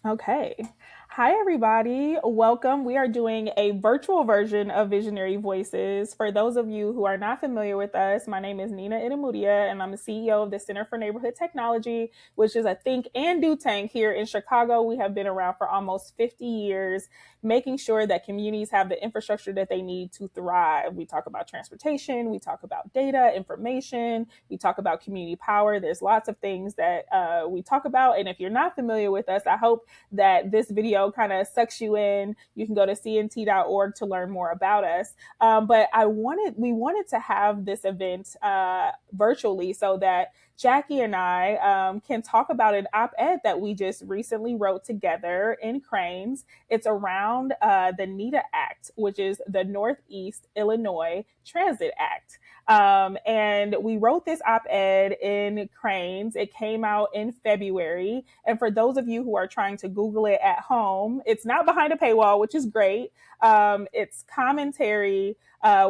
Okay. Hi, everybody. Welcome. We are doing a virtual version of Visionary Voices. For those of you who are not familiar with us, my name is Nina Idemudia, and I'm the CEO of the Center for Neighborhood Technology, which is a think and do tank here in Chicago. We have been around for almost 50 years, making sure that communities have the infrastructure that they need to thrive. We talk about transportation, we talk about data, information, we talk about community power. There's lots of things that we talk about. And if you're not familiar with us, I hope that this video kind of sucks you in. You can go to cnt.org to learn more about us. But we wanted to have this event virtually so that Jacky and I can talk about an op-ed that we just recently wrote together in Cranes. It's around the NITA Act, which is the Northeast Illinois Transit Act. And we wrote this op-ed in Cranes. It came out in February. And for those of you who are trying to Google it at home, it's not behind a paywall, which is great. It's commentary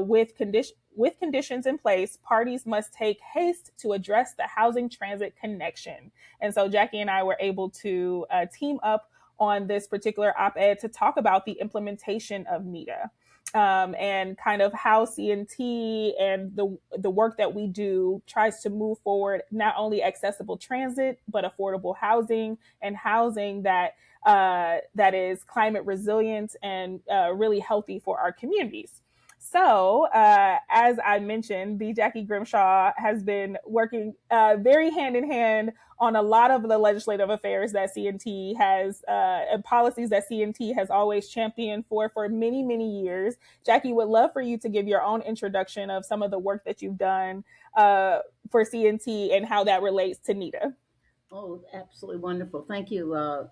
with conditions in place, parties must take haste to address the housing transit connection. And so Jacky and I were able to team up on this particular op-ed to talk about the implementation of NITA. And kind of how CNT and the work that we do tries to move forward not only accessible transit but affordable housing and housing that that is climate resilient and really healthy for our communities. So, as I mentioned, the Jacky Grimshaw has been working very hand in hand on a lot of the legislative affairs that CNT has and policies that CNT has always championed for many, many years. Jacky, would love for you to give your own introduction of some of the work that you've done for CNT and how that relates to NITA. Oh, absolutely wonderful. Thank you,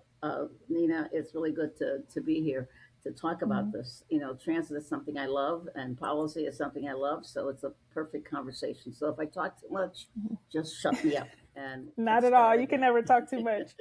Nina. It's really good to be here to talk about Mhm. this. You know, transit is something I love, and policy is something I love. So it's a perfect conversation. So if I talk too much, just shut me up and Not let's at all. start You can again. never talk too much.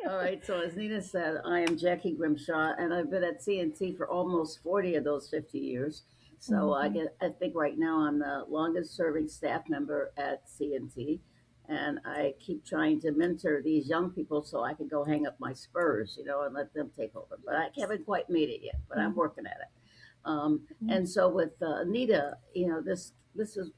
All right. So as Nina said, I am Jacky Grimshaw, and I've been at CNT for almost 40 of those 50 years. So Mhm. I think right now I'm the longest serving staff member at CNT, and I keep trying to mentor these young people so I can go hang up my spurs, and let them take over. But I haven't quite made it yet, but I'm Mhm. working at it. And so with NITA,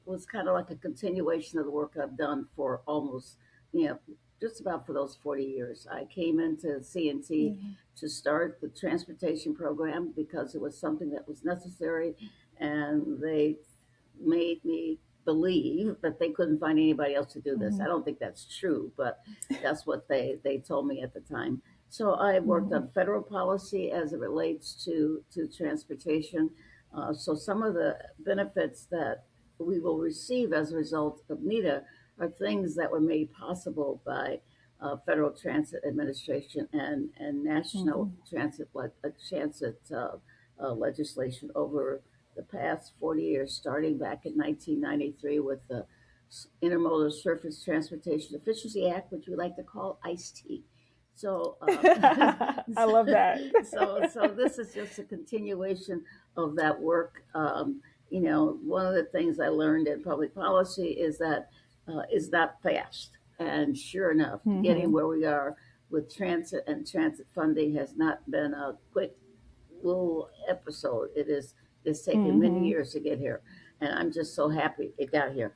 was kind of like a continuation of the work I've done for almost, you know, just about for those 40 years. I came into CNT Yeah. to start the transportation program because it was something that was necessary, and they made me believe that they couldn't find anybody else to do this. I Mhm. don't think that's true, but that's what they told me at the time. So I worked Mhm. on federal policy as it relates to transportation. So some of the benefits that we will receive as a result of NITA are things that were made possible by Federal Transit Administration and national Mhm. transit legislation over the past 40 years, starting back in 1993 with the Intermodal Surface Transportation Efficiency Act, which we like to call ICE-T. So, I love that. so this is just a continuation of that work. One of the things I learned in public policy is not fast, and sure enough, getting Mhm. where we are with transit and transit funding has not been a quick little episode. It's taken many Mhm. years to get here, and I'm just so happy it got here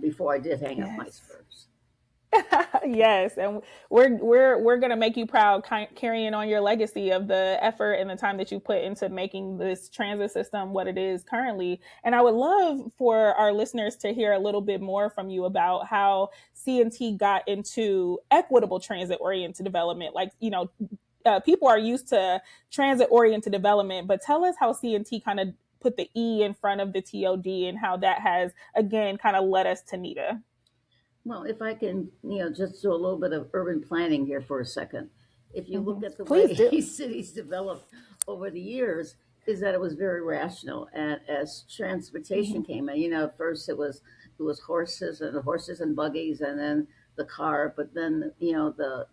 before I did hang up my Yes. spurs. Yes, and we're gonna make you proud, carrying on your legacy of the effort and the time that you put into making this transit system what it is currently. And I would love for our listeners to hear a little bit more from you about how CNT got into equitable transit oriented development. Like, people are used to transit oriented development, but tell us how CNT kind of put the E in front of the TOD and how that has again kind of led us to NITA. Well, if I can, just do a little bit of urban planning here for a second. If you look Mhm. at the Please way do. cities developed over the years, is that it was very rational. And as transportation Mhm. came in, at first it was horses and buggies, and then the car. But then the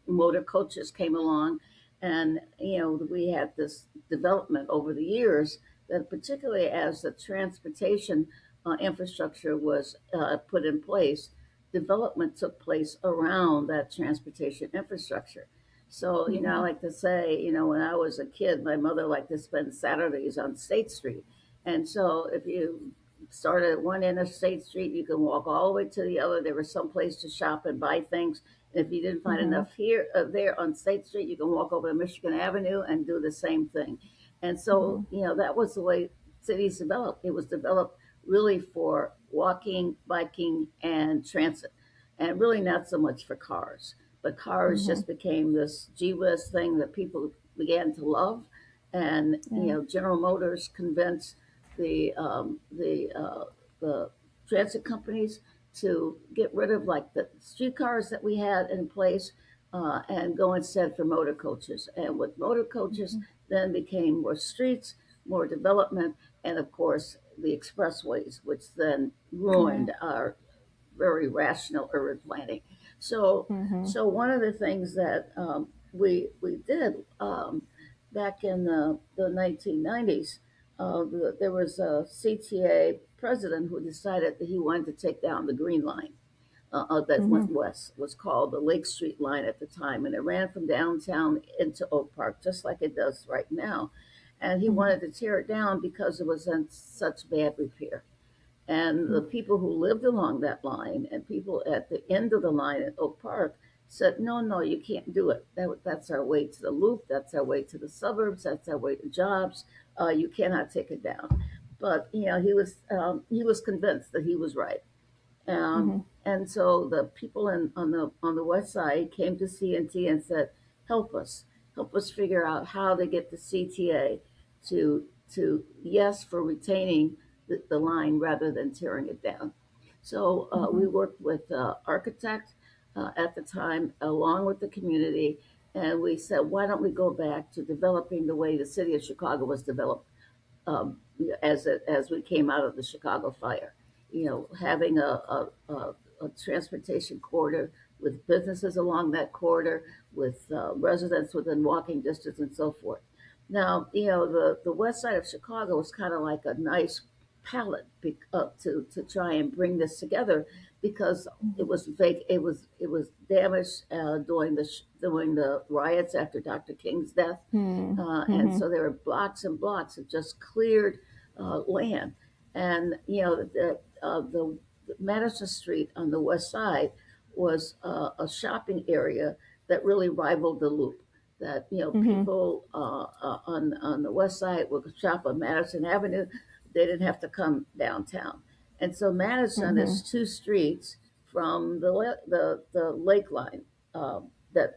motor coaches came along, and we had this development over the years that particularly as the transportation infrastructure was put in place, development took place around that transportation infrastructure. So, I like to say, when I was a kid, my mother liked to spend Saturdays on State Street. And so if you started at one end of State Street, you can walk all the way to the other. There was some place to shop and buy things. And if you didn't find Mm-hmm. enough here, there on State Street, you can walk over to Michigan Avenue and do the same thing. And Mm-hmm. so, that was the way cities developed. It was developed really for walking, biking, and transit, and really not so much for cars. But cars Mm-hmm. just became this gee whiz thing that people began to love, and Yeah. General Motors convinced the the transit companies to get rid of like the streetcars that we had in place, and go instead for motor coaches. And with motor coaches, Mm-hmm. then became more streets, more development, and of course the expressways, which then Yeah. ruined our very rational urban planning. So, Mm-hmm. so one of the things that we did back in the 1990s, there was a CTA president who decided that he wanted to take down the Green Line that Mm-hmm. went west. It was called the Lake Street Line at the time, and it ran from downtown into Oak Park, just like it does right now. And he Mm-hmm. wanted to tear it down because it was in such bad repair. And the people who lived along that line and people at the end of the line at Oak Park said, no, no, you can't do it. That's our way to the loop. That's our way to the suburbs. That's our way to jobs. You cannot take it down. But he was convinced that he was right. Mm-hmm. And so the people on the west side came to CNT and said, help us figure out how to get the CTA to yes for retaining the line rather than tearing it down. So Mm-hmm. we worked with architect at the time, along with the community, and we said, why don't we go back to developing the way the city of Chicago was developed um, as we came out of the Chicago fire. Having a transportation corridor with businesses along that corridor, with residents within walking distance, and so forth. Now, the west side of Chicago was kind of like a nice palette to try and bring this together because it was damaged during the riots after Dr. King's death, and Mm-hmm. so there were blocks and blocks of just cleared land. And the Madison Street on the west side was a shopping area that really rivaled the Loop. That Mm-hmm. people on the west side would shop on Madison Avenue; they didn't have to come downtown. And so Madison Mm-hmm. is two streets from the lake line that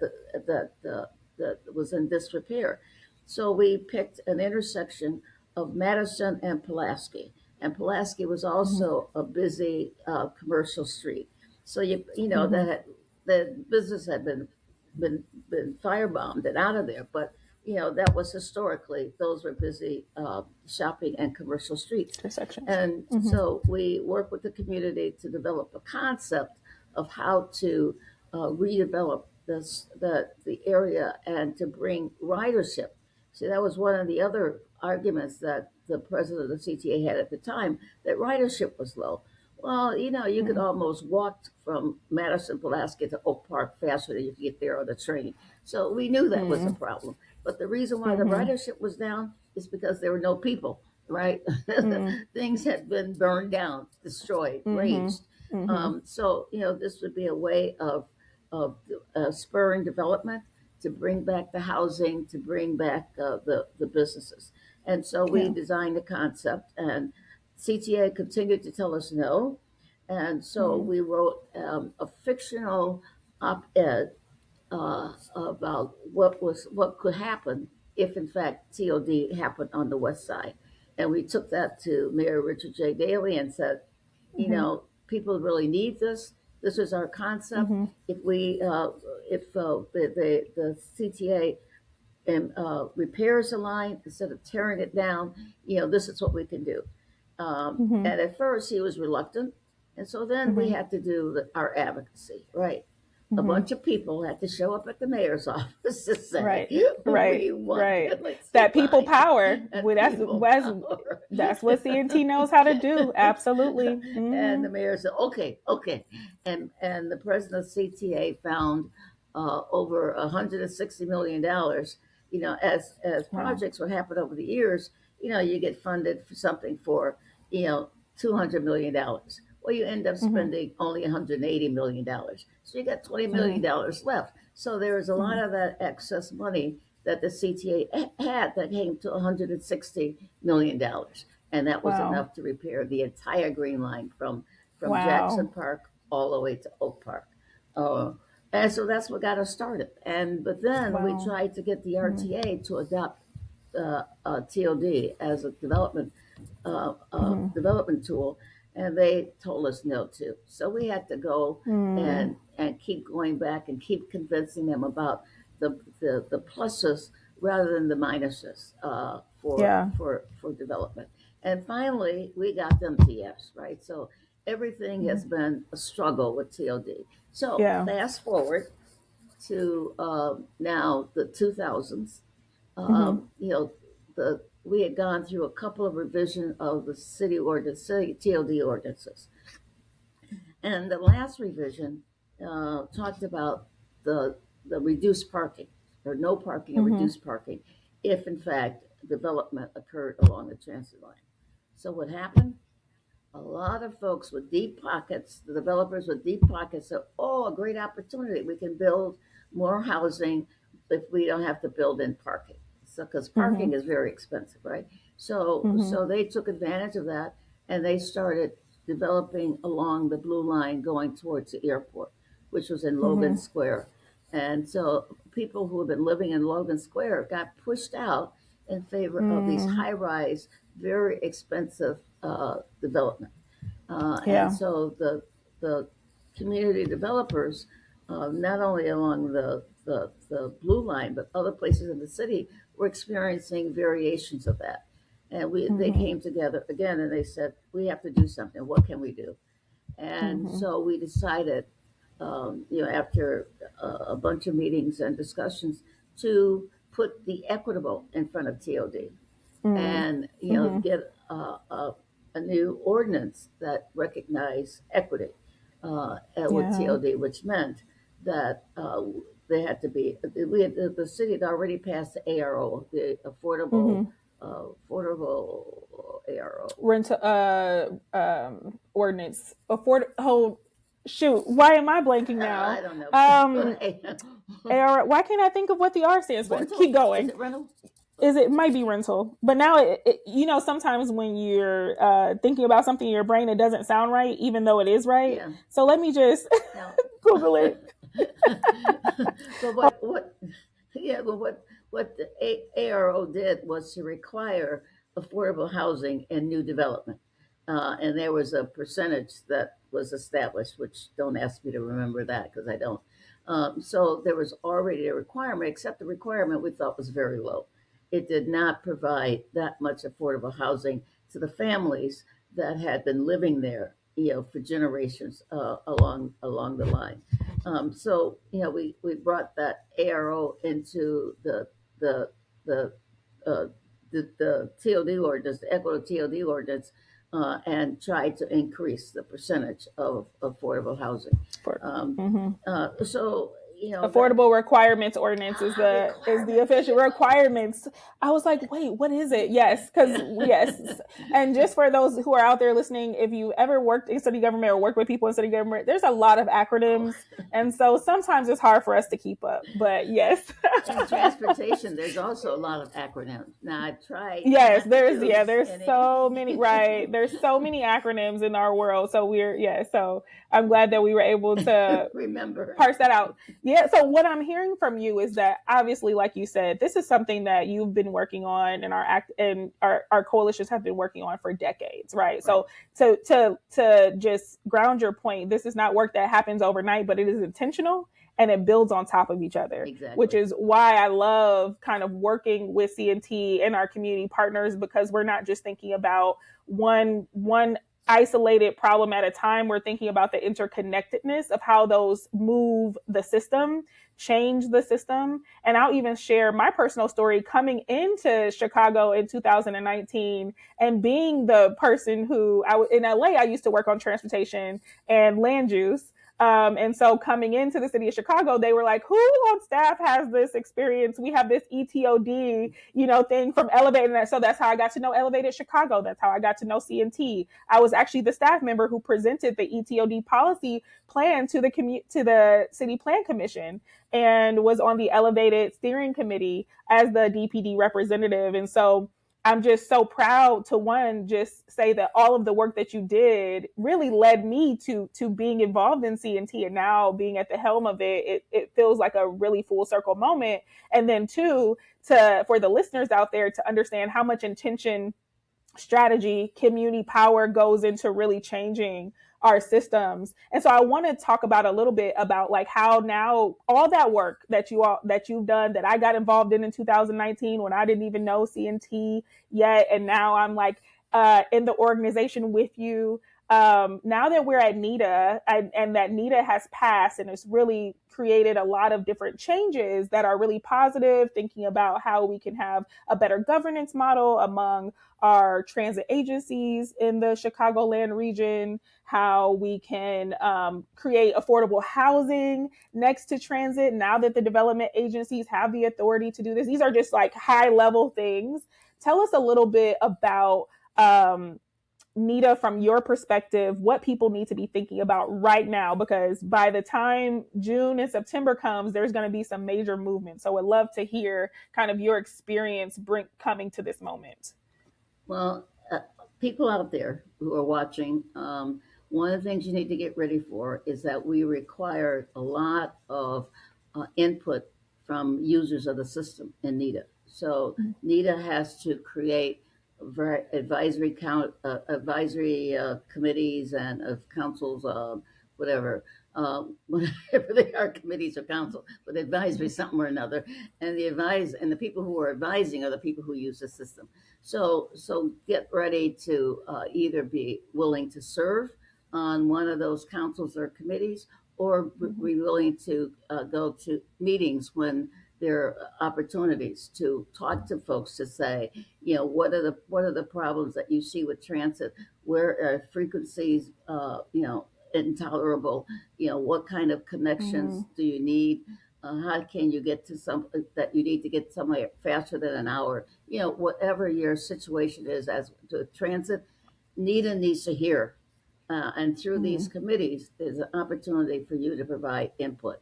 that was in disrepair. So we picked an intersection of Madison and Pulaski, and Pulaski was also a busy commercial street. So you know Mm-hmm. that the business had been firebombed and out of there, but that was historically those were busy shopping and commercial streets. Intersections. And Mm-hmm. so we work with the community to develop a concept of how to redevelop the area and to bring ridership. See, that was one of the other arguments that the president of the CTA had at the time, that ridership was low. Well, you could Mm-hmm. almost walk from Madison, Pulaski to Oak Park faster than you could get there on the train. So we knew that was a problem. But the reason why the Mm-hmm. ridership was down is because there were no people, right? Mm-hmm. Things had been burned down, destroyed, Mm-hmm. razed. Mm-hmm. So this would be a way of spurring development to bring back the housing, to bring back the businesses. And so we Yeah. designed a concept, and CTA continued to tell us no. And so Mm-hmm. we wrote a fictional op-ed about what could happen if, in fact, TOD happened on the west side. And we took that to Mayor Richard J. Daley and said, Mm-hmm. people really need this. This is our concept. Mm-hmm. If we, if the CTA repairs the line instead of tearing it down, this is what we can do. Mm-hmm. And at first he was reluctant, and so then we Mm-hmm. had to do our advocacy, right? A Mm-hmm. bunch of people had to show up at the mayor's office to say, Right. Right. we want Right. Gillespie That people line power. and Well, people power. that's what CNT knows how to do. Absolutely. And Mm-hmm. the mayor said, okay, okay. And the president of CTA found over $160 million. As Wow. projects would happen over the years, you get funded for something for $200 million. Well, you end up Mm-hmm. spending only $180 million, so you got $20 Mm-hmm. million left. So there was a lot Mm-hmm. of that excess money that the CTA had that came to $160 million, and that was Wow. enough to repair the entire Green Line from Jackson Wow. Park all the way to Oak Park. Uh, and so that's what got us started. But then we Wow. tried to get the Mm-hmm. RTA to adopt TOD as a Mm-hmm. development tool, and they told us no to. So we had to go Mm. and keep going back and keep convincing them about the pluses rather than the minuses Yeah. for development. And finally, we got them to yes, right? So everything Mm-hmm. has been a struggle with TOD. So Yeah. fast forward to now the 2000s. Mm-hmm. The we had gone through a couple of revisions of the city TOD ordinances, and the last revision talked about the the reduced parking, or no parking or Mm-hmm. reduced parking, if in fact development occurred along the transit line. So what happened? A lot of folks with deep pockets, the developers with deep pockets, said, "Oh, a great opportunity! We can build more housing if we don't have to build in parking." So, because Mm-hmm. parking is very expensive, right? So, Mm-hmm. so they took advantage of that, and they started developing along the blue line going towards the airport, which was in Logan Mm-hmm. Square. And so, people who have been living in Logan Square got pushed out in favor of these Mm. high-rise, very expensive development. And Yeah. so the community developers, not only along the blue line, but other places in the city, were experiencing variations of that. And they Mm-hmm. came together again and they said, we have to do something. What can we do? And Mm-hmm. so we decided, after a bunch of meetings and discussions, to put the equitable in front of TOD, Mm. and Mm-hmm. get a new ordinance that recognized equity with Yeah. TOD, which meant that they had to be. The city had already passed the ARO, the Mm-hmm. affordable ARO. Rent ordinance. Afford hold shoot. Why am I blanking now? I don't know. Um why can't I think of what the R stands for? Keep Rental? Is going. it rental? Is it might be rental, but now sometimes when you're thinking about something in your brain, it doesn't sound right even though it is right. Yeah. So let me just No. google it. But what yeah, but what the ARO did was to require affordable housing in new development. And there was a percentage that was established, which don't ask me to remember that because I don't. So there was already a requirement, except the requirement we thought was very low. It did not provide that much affordable housing to the families that had been living there, for generations along the line. So we brought that ARO into the the uh, the TOD ordinance, the equitable TOD ordinance, and tried to increase the percentage of affordable housing. For, Um, mm-hmm. so that Affordable requirements ordinance is the requirements. official Yeah, requirements. I was like, wait, what is it? Yes, because yes, yeah. and just for those who are out there listening, if you ever worked in city government or worked with people in city government, there's a lot of Oh, acronyms, and so sometimes it's hard for us to keep up. But yes, in transportation, there's also a lot of acronyms. Now I try yes, not to there's use there's any. so many, right, there's so many acronyms in our world, so so I'm glad that we were able to Remember. parse that out. Yeah. So what I'm hearing from you is that obviously, like you said, this is something that you've been working on, and our coalitions have been working on for decades, right? Right. So to just ground your point, this is not work that happens overnight, but it is intentional and it builds on top of each other, which Exactly. is why I love kind of working with CNT and our community partners, because we're not just thinking about one isolated problem at a time. We're thinking about the interconnectedness of how those move the system, change the system. And I'll even share my personal story coming into Chicago in 2019 and being the person who in LA, I used to work on transportation and land use. And so coming into the city of Chicago, they were like, who on staff has this experience? We have this ETOD, thing from Elevated. And so that's how I got to know Elevated Chicago. That's how I got to know CNT. I was actually the staff member who presented the ETOD policy plan to the City Plan Commission, and was on the Elevated Steering Committee as the DPD representative. And so I'm just so proud to, one, just say that all of the work that you did really led me to being involved in CNT, and now being at the helm of it feels like a really full circle moment. And then two, for the listeners out there to understand how much intention, strategy, community power goes into really changing our systems. And so I want to talk about a little bit about like how now all that work that you've done, that I got involved in 2019 when I didn't even know CNT yet, and now I'm like in the organization with you. Now that we're at NITA, and that NITA has passed and it's really created a lot of different changes that are really positive, thinking about how we can have a better governance model among our transit agencies in the Chicagoland region, how we can create affordable housing next to transit now that the development agencies have the authority to do this. These are just like high level things. Tell us a little bit about NITA from your perspective, what people need to be thinking about right now, because by the time June and September comes, there's going to be some major movement. So I'd love to hear kind of your experience coming to this moment. Well, people out there who are watching, one of the things you need to get ready for is that we require a lot of input from users of the system in NITA. So NITA has to create advisory committees and of councils, whatever, whatever they are, committees or council, but advisory something or another. And the people who are advising are the people who use the system. So get ready to either be willing to serve on one of those councils or committees, or be willing to go to meetings when there are opportunities to talk to folks to say, what are the problems that you see with transit? Where are frequencies, intolerable? What kind of connections do you need? How can you get to some that you need to get somewhere faster than an hour? Whatever your situation is as to transit, NITA needs to hear. And through these committees, there's an opportunity for you to provide input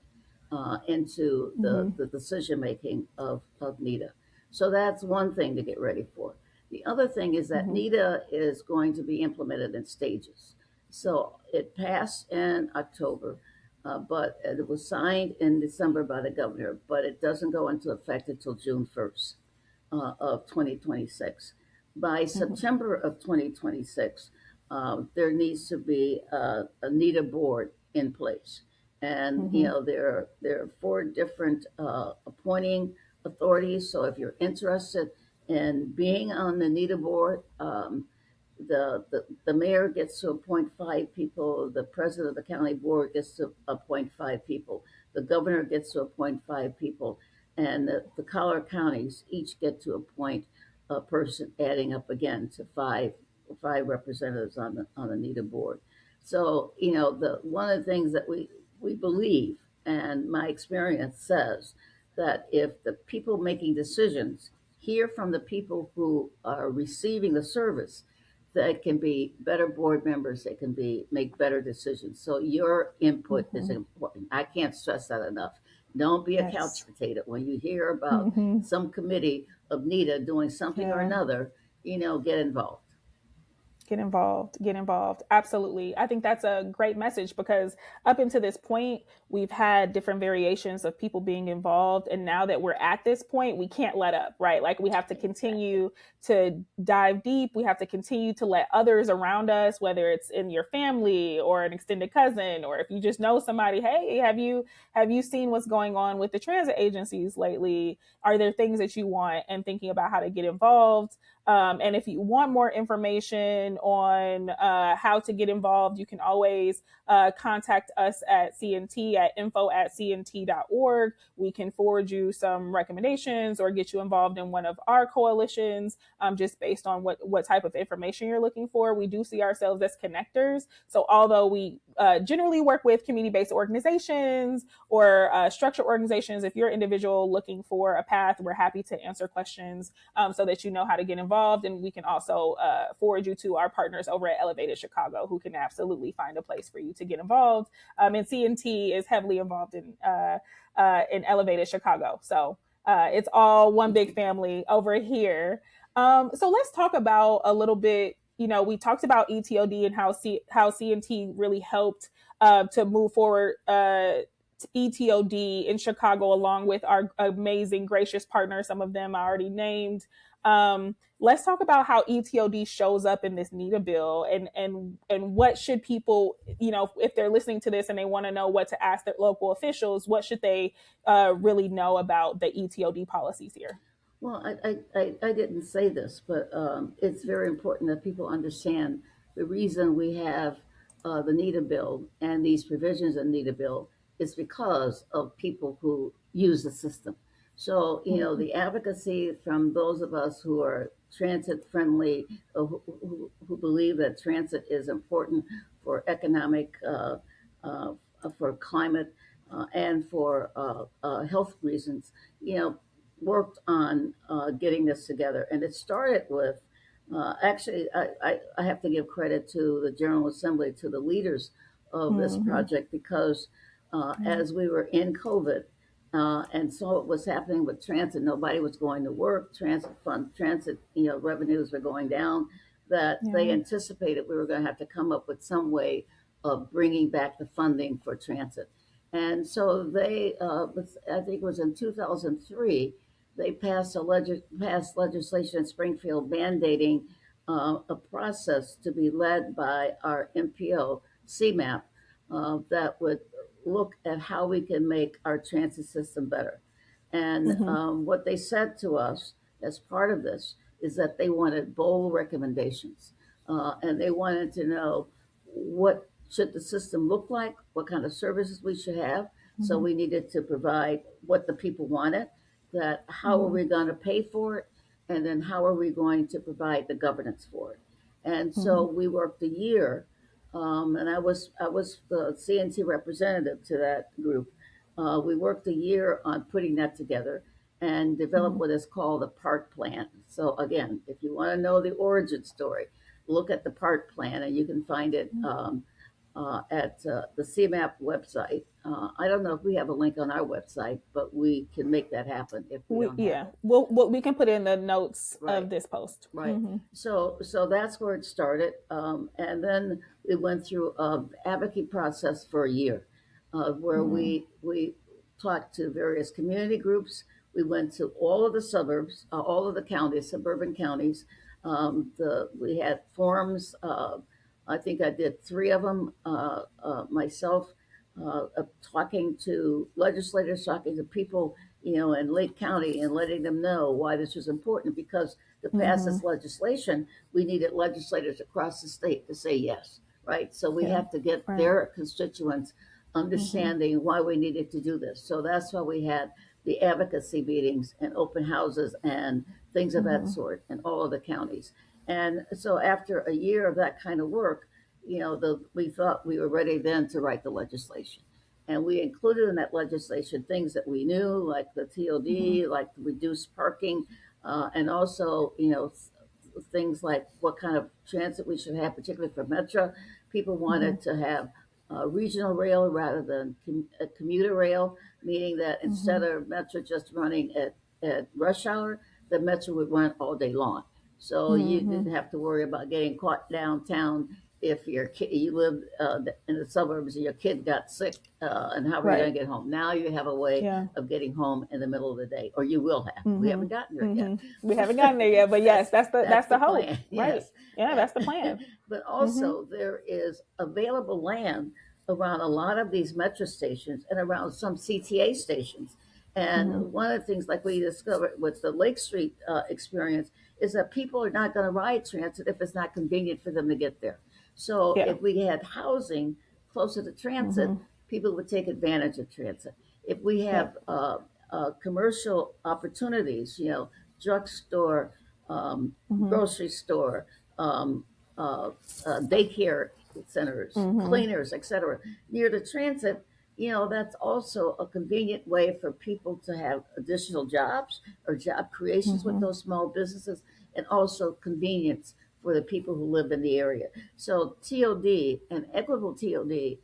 into the decision making of NITA. So that's one thing to get ready for. The other thing is that NITA is going to be implemented in stages. So it passed in October, but it was signed in December by the governor, but it doesn't go into effect until June 1st of 2026. By September of 2026, there needs to be a NITA board in place. And there are four different appointing authorities. So if you're interested in being on the NITA board, the mayor gets to appoint 5 people. The president of the county board gets to appoint 5 people. The governor gets to appoint 5 people, and the collar counties each get to appoint a person, adding up again to five representatives on the NITA board. So the one of the things that we believe, and my experience says, that if the people making decisions hear from the people who are receiving the service, they can be better board members. They can make better decisions. So your input is important. I can't stress that enough. Don't be a couch potato. When you hear about some committee of NITA doing something or another, get involved. Get involved. Absolutely. I think that's a great message, because up until this point, we've had different variations of people being involved. And now that we're at this point, we can't let up, right? Like, we have to continue to dive deep. We have to continue to let others around us, whether it's in your family or an extended cousin, or if you just know somebody, hey, have you seen what's going on with the transit agencies lately? Are there things that you want? And thinking about how to get involved. And if you want more information on how to get involved, you can always contact us at CNT at info@cnt.org. We can forward you some recommendations or get you involved in one of our coalitions, just based on what type of information you're looking for. We do see ourselves as connectors. So although we generally work with community-based organizations or structured organizations. If you're an individual looking for a path, we're happy to answer questions so that you know how to get involved. And we can also forward you to our partners over at Elevated Chicago, who can absolutely find a place for you to get involved. And CNT is heavily involved in Elevated Chicago. So it's all one big family over here. So let's talk about a little bit. We talked about ETOD and how CNT really helped to move forward ETOD in Chicago, along with our amazing, gracious partners. Some of them I already named. Let's talk about how ETOD shows up in this NITA bill, and what should people, if they're listening to this and they want to know what to ask their local officials, what should they really know about the ETOD policies here? Well, I didn't say this, but it's very important that people understand the reason we have the NITA bill and these provisions in NITA bill is because of people who use the system. So, Mm-hmm. the advocacy from those of us who are transit friendly, who believe that transit is important for economic, for climate, and for health reasons, worked on getting this together. And it started with actually, I have to give credit to the General Assembly, to the leaders of this Mm-hmm. project, because as we were in COVID and saw what was happening with transit, nobody was going to work, transit, revenues were going down, that they Yeah. anticipated we were going to have to come up with some way of bringing back the funding for transit. And so they, I think it was in 2003, they passed legislation in Springfield mandating a process to be led by our MPO, CMAP, that would look at how we can make our transit system better. And Mm-hmm. what they said to us as part of this is that they wanted bold recommendations, and they wanted to know what should the system look like, what kind of services we should have. So Mm-hmm. we needed to provide what the people wanted, that how are Mm-hmm. we going to pay for it, and then how are we going to provide the governance for it. And Mm-hmm. so we worked a year, and I was the CNT representative to that group. We worked a year on putting that together and developed Mm-hmm. what is called a part plan. So again, if you want to know the origin story, look at the part plan, and you can find it at the CMAP website. I don't know if we have a link on our website, but we can make that happen if we We don't have yeah, it. we can put in the notes Right. of this post. Right. Mm-hmm. So that's where it started, and then we went through a advocacy process for a year, where Mm-hmm. we talked to various community groups. We went to all of the suburbs, all of the counties, suburban counties. We had forums. I think I did three of them myself, talking to legislators, talking to people, in Lake County, and letting them know why this was important. Because to pass Mm-hmm. this legislation, we needed legislators across the state to say yes, right? So we Yeah. have to get Right. their constituents Mm-hmm. understanding why we needed to do this. So that's why we had the advocacy meetings and open houses and things of that Mm-hmm. sort in all of the counties. And so after a year of that kind of work, we thought we were ready then to write the legislation. And we included in that legislation things that we knew, like the Mm-hmm. TOD, like the reduced parking, and also, things like what kind of transit we should have, particularly for Metro. People Mm-hmm. wanted to have regional rail rather than a commuter rail, meaning that Mm-hmm. instead of Metro just running at rush hour, the Metro would run all day long. So you Mm-hmm. didn't have to worry about getting caught downtown if your kid, you lived in the suburbs and your kid got sick, and how are you going Right. to get home? Now you have a way Yeah. of getting home in the middle of the day, or you will have. We Mm-hmm. haven't gotten there yet. Mm-hmm. We haven't gotten there yet, but yes, that's That's the the hope. plan. Right. Yes. Yeah, that's the plan. But Mm-hmm. also there is available land around a lot of these metro stations and around some CTA stations. Mm-hmm. And one of the things, like we discovered with the Lake Street experience, is that people are not going to ride transit if it's not convenient for them to get there. So Yeah. if we had housing closer to transit, Mm-hmm. people would take advantage of transit. If we Yeah. have commercial opportunities, drugstore, Mm-hmm. grocery store, um, daycare, centers, Mm-hmm. cleaners, etc. Near the transit, that's also a convenient way for people to have additional jobs or job creations with Mm-hmm. those small businesses, and also convenience for the people who live in the area. So TOD and equitable TOD,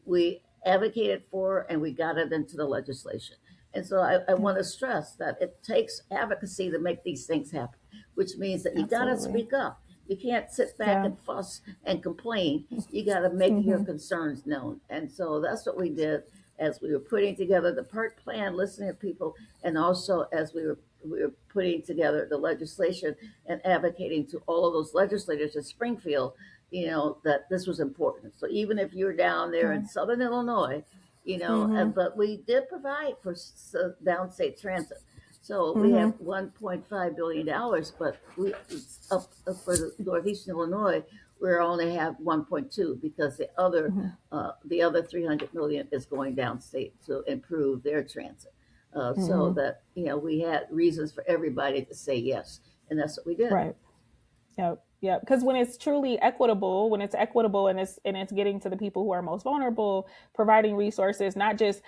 we advocated for and we got it into the legislation. And so I Yeah, want to stress that it takes advocacy to make these things happen, which means that you got to absolutely. speak up. You can't sit back Yeah. and fuss and complain. You got to make your Mm-hmm. concerns known. And so that's what we did as we were putting together the part plan, listening to people, and also as we were putting together the legislation and advocating to all of those legislators in Springfield, that this was important. So even if you're down there in Yeah. Southern Illinois, Mm-hmm. but we did provide for downstate transit. So we have Mm-hmm. $1.5 billion, but we up for the Northeastern Illinois, we only have 1.2 because Mm-hmm. the other 300 million is going downstate to improve their transit. So Mm-hmm. that we had reasons for everybody to say yes, and that's what we did. Right. Yep. Yep. Because when it's truly equitable, when it's equitable and it's getting to the people who are most vulnerable, providing resources, not just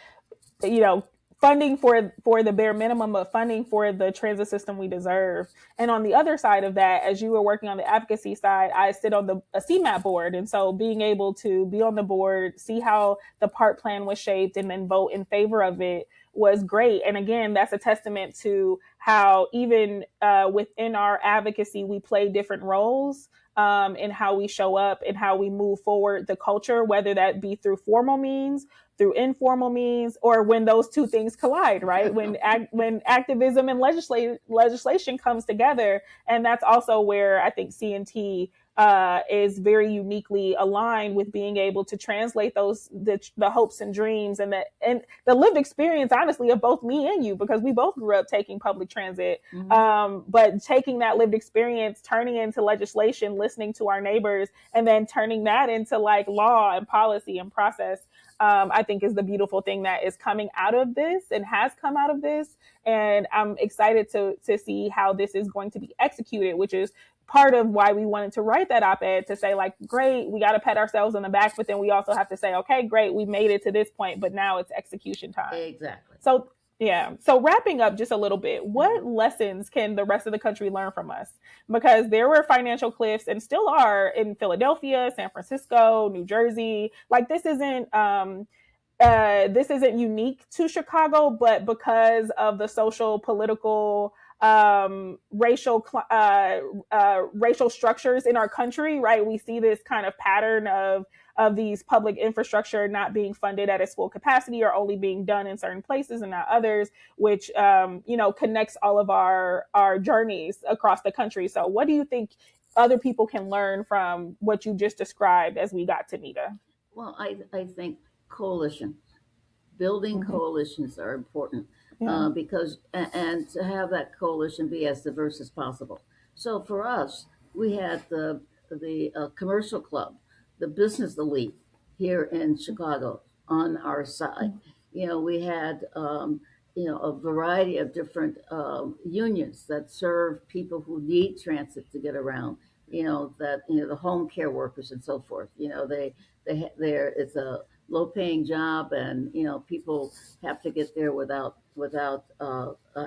you know funding for the bare minimum, but funding for the transit system we deserve. And on the other side of that, as you were working on the advocacy side, I sit on the a CMAP board, and so being able to be on the board, see how the part plan was shaped, and then vote in favor of it was great. And again, that's a testament to how even within our advocacy we play different roles, in how we show up and how we move forward the culture, whether that be through formal means, through informal means, or when those two things collide, right? When activism and legislation comes together. And that's also where I think CNT is very uniquely aligned with being able to translate the hopes and dreams and the lived experience, honestly, of both me and you, because we both grew up taking public transit. Mm-hmm. But taking that lived experience, turning into legislation, listening to our neighbors, and then turning that into like law and policy and process, I think is the beautiful thing that is coming out of this and has come out of this. And I'm excited to see how this is going to be executed, which is part of why we wanted to write that op-ed, to say like, great, we got to pat ourselves on the back, but then we also have to say, okay, great, we made it to this point, but now it's execution time. Exactly. So yeah. So wrapping up just a little bit, Mm-hmm. what lessons can the rest of the country learn from us? Because there were financial cliffs and still are in Philadelphia, San Francisco, New Jersey. Like this isn't unique to Chicago, but because of the social, political, racial structures in our country, right? We see this kind of pattern of these public infrastructure not being funded at its full capacity, or only being done in certain places and not others, which connects all of our journeys across the country. So, what do you think other people can learn from what you just described as we got to NITA? Well, I think coalition, building Mm-hmm. coalitions are important, Yeah. because and to have that coalition be as diverse as possible. So for us, we had the commercial club, the business elite here in Chicago on our side. We had a variety of different unions that serve people who need transit to get around. The home care workers and so forth. There it's a low paying job, and people have to get there without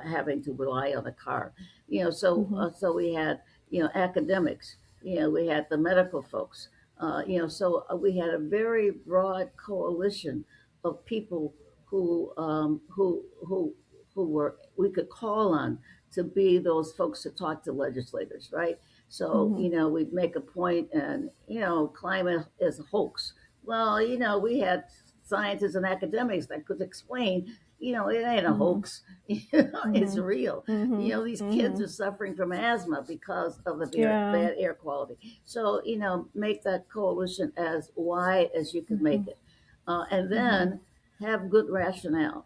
having to rely on a car. Mm-hmm. So we had academics. We had the medical folks. So we had a very broad coalition of people who were we could call on to be those folks to talk to legislators, right? So Mm-hmm. we'd make a point, and climate is a hoax. Well, we had scientists and academics that could explain, it ain't a Mm-hmm. hoax. It's Mm-hmm. real. Mm-hmm. These kids Mm-hmm. are suffering from asthma because of the Yeah. bad air quality. So, make that coalition as wide as you can Mm-hmm. make it. And Mm-hmm. then have good rationale,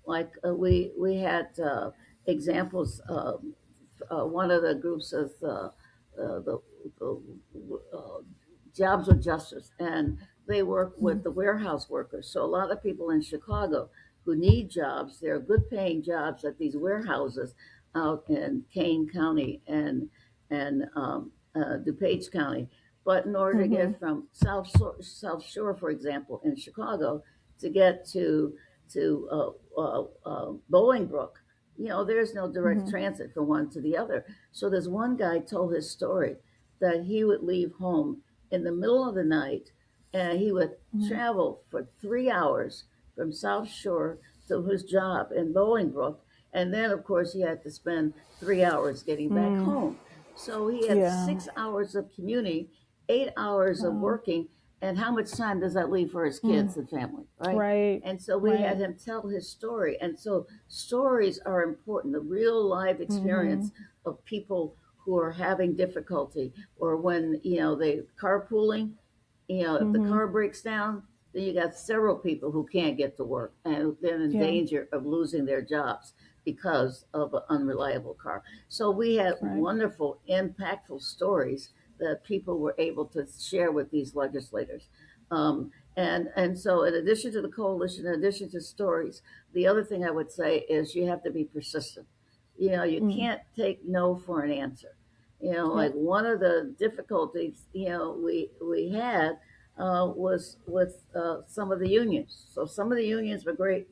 like we had examples. One of the groups is the Jobs with Justice, and they work with the warehouse workers. So a lot of people in Chicago who need jobs, there are good paying jobs at these warehouses out in Kane County and DuPage County. But in order to Mm-hmm. get from South Shore, for example, in Chicago, to get to Bolingbrook, there's no direct Mm-hmm. transit from one to the other. So there's one guy told his story that he would leave home in the middle of the night, and he would Mm-hmm. travel for 3 hours from South Shore to his job in Bolingbrook, and then of course he had to spend 3 hours getting back Mm. home. So he had Yeah. 6 hours of commuting, 8 hours of Wow. working, and how much time does that leave for his Mm. kids and family, right? Right. And so we had Right. him tell his story. And so stories are important, the real life Mm-hmm. experience of people who are having difficulty, or when, they carpooling, if the Mm-hmm. car breaks down, then you got several people who can't get to work and they're in Yeah. danger of losing their jobs because of an unreliable car. So we had Right. wonderful, impactful stories that people were able to share with these legislators. And so, in addition to the coalition, in addition to stories, the other thing I would say is you have to be persistent. You Mm. can't take no for an answer. Yep. Like one of the difficulties we had was with some of the unions. So some of the unions were great,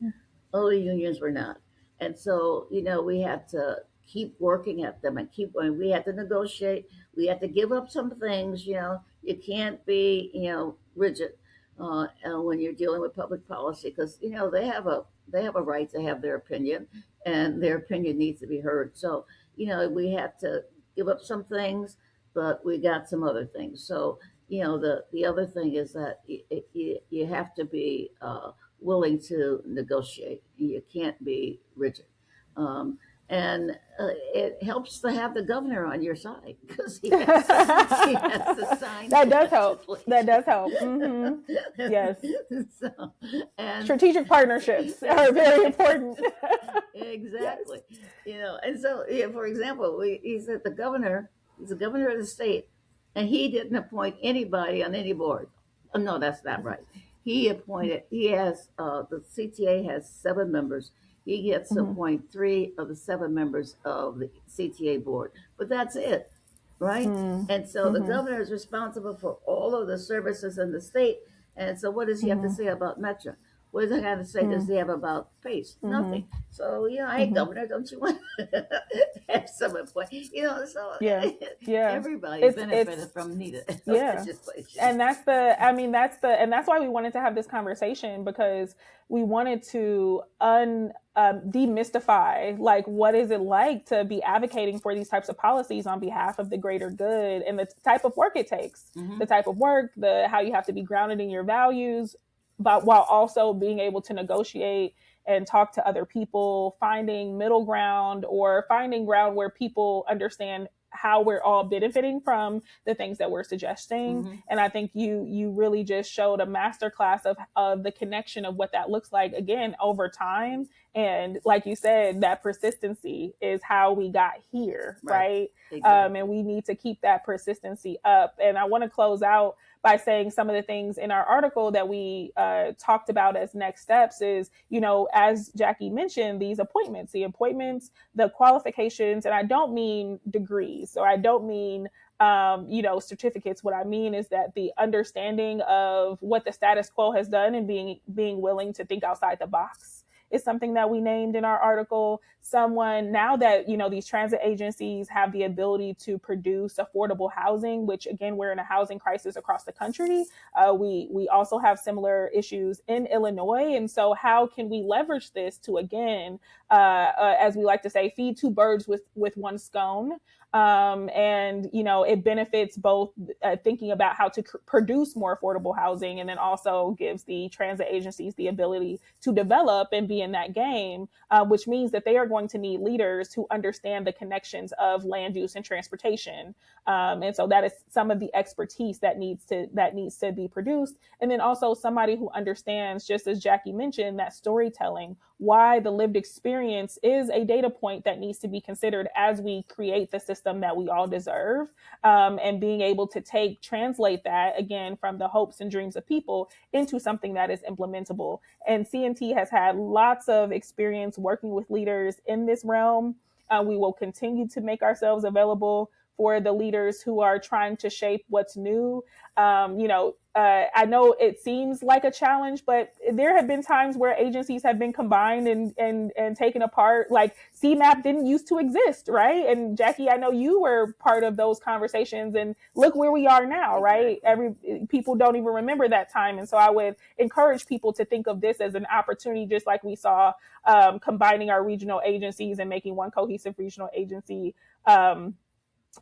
other unions were not. And so, we had to keep working at them and keep going. We had to negotiate. We had to give up some things. You can't be, rigid when you're dealing with public policy, because they have a right to have their opinion, and their opinion needs to be heard. So, we had to give up some things, but we got some other things. So, the other thing is that you have to be willing to negotiate. You can't be rigid. Um, and it helps to have the governor on your side, because he has to sign That the does help. That legislation. does help. Mm-hmm. Yes. So, and Strategic partnerships are very important. Yes. exactly, and so, yeah, for example, he's the governor. He's the governor of the state, and he didn't appoint anybody on any board. Oh, no, that's not right. He appointed. He has the CTA has 7 members. He gets to Mm-hmm. appoint 3 of the 7 members of the CTA board, but that's it, right? And so the Mm-hmm. governor is responsible for all of the services in the state. And so, what does he have to Mm-hmm. say about Metro? What does he have to say? Does he have about PACE? Mm-hmm. Nothing. So, hey, Mm-hmm. governor, don't you want to have some point? So Yeah. Yeah. everybody It's benefited from NITA yeah. legislation. And that's why we wanted to have this conversation, because we wanted to demystify, like, what is it like to be advocating for these types of policies on behalf of the greater good, and the type of work it takes, Hmm. the type of work, the how you have to be grounded in your values, but while also being able to negotiate and talk to other people, finding middle ground, or finding ground where people understand how we're all benefiting from the things that we're suggesting. Hmm. And I think you really just showed a masterclass of the connection of what that looks like, again, over time. And like you said, that persistency is how we got here, Right. right? And Exactly. we need to keep that persistency up. And I want to close out by saying some of the things in our article that we talked about as next steps is, as Jacky mentioned, the appointments, the qualifications, and I don't mean degrees, or I don't mean certificates. What I mean is that the understanding of what the status quo has done, and being willing to think outside the box, is something that we named in our article. Someone, now that these transit agencies have the ability to produce affordable housing, which, again, we're in a housing crisis across the country. We also have similar issues in Illinois, and so how can we leverage this to, again, as we like to say, feed two birds with one scone? And it benefits both, thinking about how to produce more affordable housing, and then also gives the transit agencies the ability to develop and be in that game, which means that they are going to need leaders who understand the connections of land use and transportation. And so that is some of the expertise that needs to be produced. And then also somebody who understands, just as Jacky mentioned, that storytelling, why the lived experience is a data point that needs to be considered as we create the system that we all deserve. And being able to translate that, again, from the hopes and dreams of people into something that is implementable. And CNT has had lots of experience working with leaders in this realm. We will continue to make ourselves available for the leaders who are trying to shape what's new. I know it seems like a challenge, but there have been times where agencies have been combined and taken apart. Like CMAP didn't used to exist, right? And Jacky, I know you were part of those conversations, and look where we are now, right? People don't even remember that time, and so I would encourage people to think of this as an opportunity, just like we saw combining our regional agencies and making one cohesive regional agency.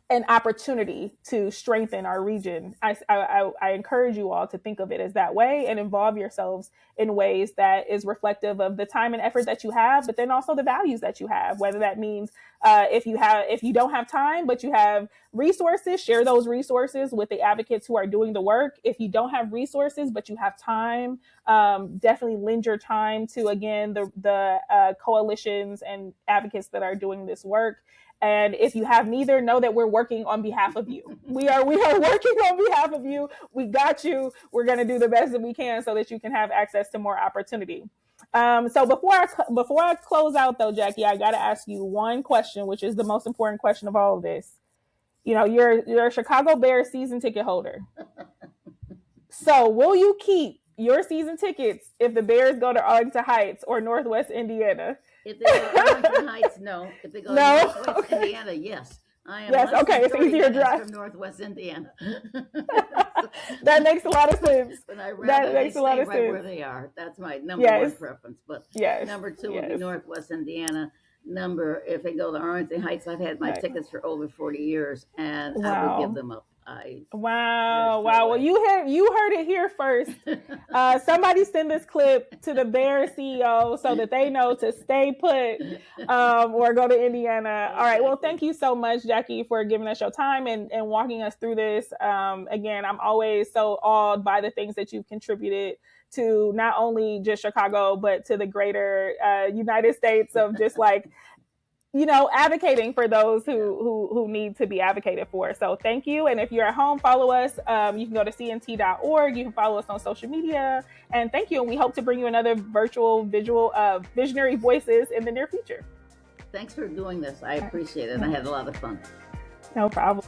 An opportunity to strengthen our region. I encourage you all to think of it as that way and involve yourselves in ways that is reflective of the time and effort that you have, but then also the values that you have. Whether that means if you don't have time but you have resources, share those resources with the advocates who are doing the work. If you don't have resources but you have time, definitely lend your time to, again, the coalitions and advocates that are doing this work. And if you have neither, know that we're working on behalf of you. We are working on behalf of you. We got you. We're going to do the best that we can so that you can have access to more opportunity. So before I close out, though, Jacky, I got to ask you one question, which is the most important question of all of this. You know, you're a Chicago Bears season ticket holder. So will you keep your season tickets if the Bears go to Arlington Heights or Northwest Indiana? If they go to Arlington Heights, no. If they go to Northwest Indiana, yes. I am okay. It's easier drive from Northwest Indiana. That makes a lot of sense. But I rather they stay right where they are. That's my number one preference. But number two would be Northwest Indiana. If they go to Arlington Heights, I've had my tickets for over 40 years, and I would give them up. Wow. Well, you heard it here first. Somebody send this clip to the Bears CEO so that they know to stay put or go to Indiana. All right. Well, thank you so much, Jacky, for giving us your time and walking us through this. Again, I'm always so awed by the things that you've contributed to not only just Chicago, but to the greater United States, of just like, advocating for those who need to be advocated for. So thank you. And if you're at home, follow us. You can go to cnt.org. You can follow us on social media. And thank you. And we hope to bring you another visual Visionary Voices in the near future. Thanks for doing this. I appreciate it. I had a lot of fun. No problem.